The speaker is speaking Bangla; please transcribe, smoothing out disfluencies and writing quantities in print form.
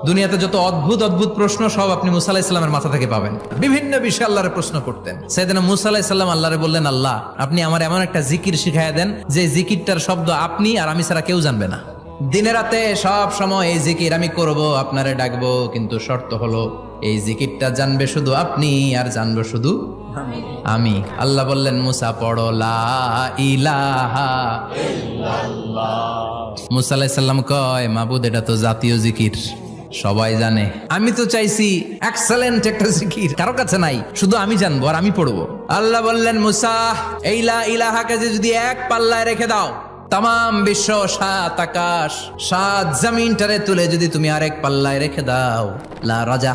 দুনিয়াতে যত অদ্ভুত অদ্ভুত প্রশ্ন সব আপনি মুসা আলাহিস সাল্লামের মাথা থেকে পাবেন। বিভিন্ন বিষয়ে আল্লাহরে প্রশ্ন করতেন। সাইয়েদনা মুসা আলাহিস সাল্লাম আল্লাহরে বললেন, আল্লাহ আপনি আমার এমন একটা জিকির শিখাইয়া দেন যে জিকিরটার শব্দ আপনি আর আমি ছাড়া কেউ জানবে না। দিনে রাতে সব সময় এই জিকির আমি করব, আপনারে ডাকবো, কিন্তু শর্ত হলো এই জিকিরটা জানবে শুধু আপনি আর জানবো শুধু আমি। আল্লাহ বললেন, মুসা পড়ো লা ইলাহা ইল্লাল্লাহ। মুসা আলাইহিস সালাম কয়, মাবুদ এটা তো জাতীয় জিকির, সবাই জানে। আমি তো চাইছি এক্সেলেন্ট একটা জিকির, কারো কাছে নাই, শুধু আমি জানবো আর আমি পড়বো। আল্লাহ বললেন, মুসা এই লা ইলাহাকে যদি এক পাল্লায় রেখে দাও, তাম বিশ্ব, 7 আকাশ 7 জমিনটারে তুলে যদি তুমি আরেক পাল্লায় রেখে দাও, লা রাজা